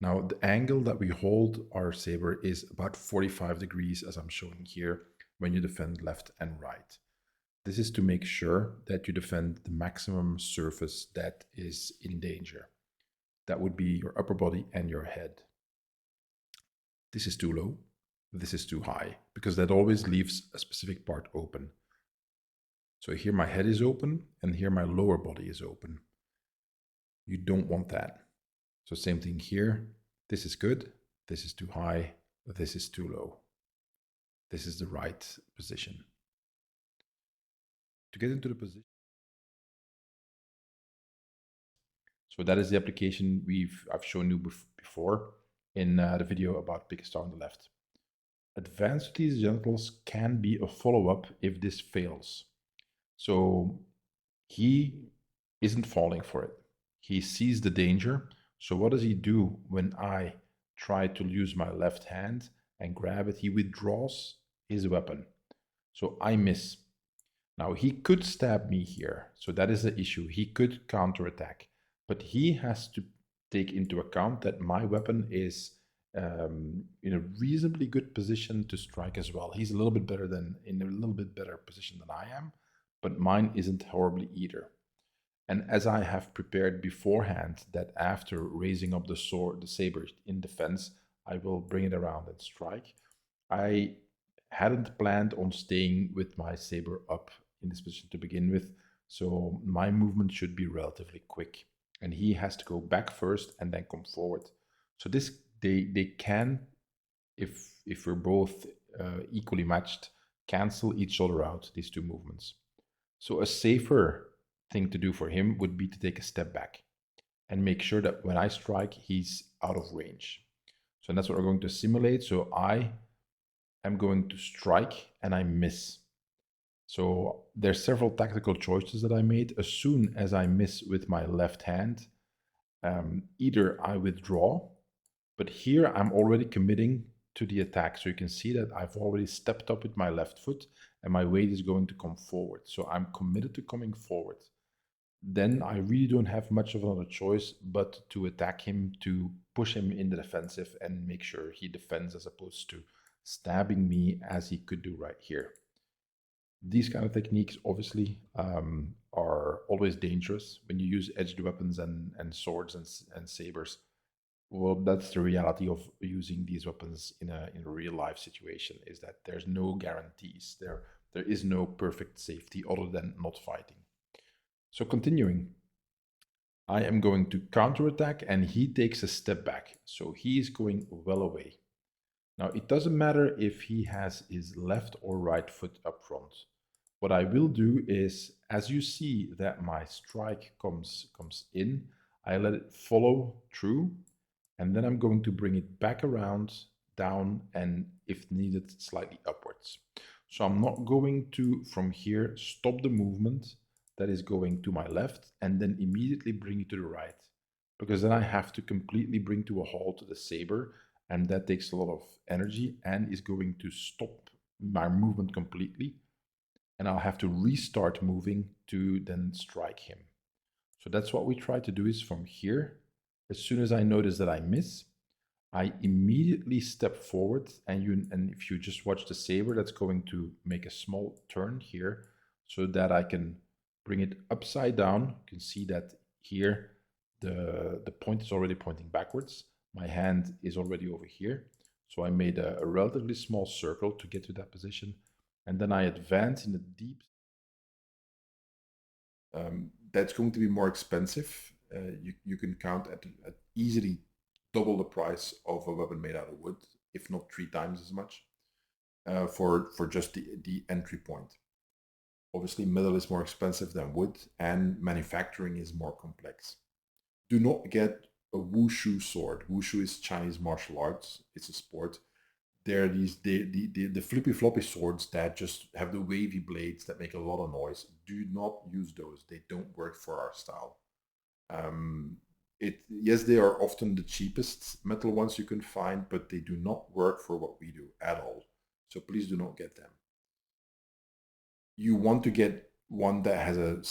Now, the angle that we hold our saber is about 45 degrees, as I'm showing here, when you defend left and right. This is to make sure that you defend the maximum surface that is in danger. That would be your upper body and your head. This is too low, this is too high, because that always leaves a specific part open. So here my head is open, and here my lower body is open. You don't want that. So same thing here. This is good, this is too high, this is too low. This is the right position. To get into the position, so that is the application I've shown you before in the video about Pick a Star on the left. Advanced tease genitals can be a follow-up if this fails. So he isn't falling for it. He sees the danger. So what does he do when I try to use my left hand and grab it? He withdraws his weapon. So I miss. Now he could stab me here. So that is the issue. He could counterattack. But he has to take into account that my weapon is in a reasonably good position to strike as well. He's in a little bit better position than I am, but mine isn't horribly either. And as I have prepared beforehand that after raising up the saber in defense, I will bring it around and strike, I hadn't planned on staying with my saber up in this position to begin with, so my movement should be relatively quick. And he has to go back first and then come forward. So this they can, if we're both equally matched, cancel each other out, these two movements. So a safer thing to do for him would be to take a step back and make sure that when I strike, he's out of range. So that's what we're going to simulate. So I am going to strike and I miss. So there's several tactical choices that I made. As soon as I miss with my left hand, either I withdraw, but here I'm already committing to the attack. So you can see that I've already stepped up with my left foot and my weight is going to come forward. So I'm committed to coming forward. Then I really don't have much of another choice but to attack him, to push him in the defensive and make sure he defends as opposed to stabbing me as he could do right here. These kind of techniques obviously are always dangerous when you use edged weapons and swords and sabers. Well, that's the reality of using these weapons in a real life situation, is that there's no guarantees. There is no perfect safety other than not fighting. So continuing, I am going to counterattack and he takes a step back. So he is going well away. Now it doesn't matter if he has his left or right foot up front. What I will do is, as you see that my strike comes in, I let it follow through, and then I'm going to bring it back around, down, and if needed, slightly upwards. So I'm not going to, from here, stop the movement that is going to my left and then immediately bring it to the right, because then I have to completely bring to a halt the saber, and that takes a lot of energy and is going to stop my movement completely. And I'll have to restart moving to then strike him. So that's what we try to do, is from here, as soon as I notice that I miss, I immediately step forward, and if you just watch the saber, that's going to make a small turn here so that I can bring it upside down. You can see that here the point is already pointing backwards. My hand is already over here. So I made a relatively small circle to get to that position. And then I advance in the deep. That's going to be more expensive. You can count at easily double the price of a weapon made out of wood, if not 3 times as much, for just the entry point. Obviously, metal is more expensive than wood, and manufacturing is more complex. Do not get a wushu sword. Wushu is Chinese martial arts. It's a sport. They're the flippy floppy swords that just have the wavy blades that make a lot of noise. Do not use those. They don't work for our style. Yes, they are often the cheapest metal ones you can find, but they do not work for what we do at all. So please do not get them. You want to get one that has a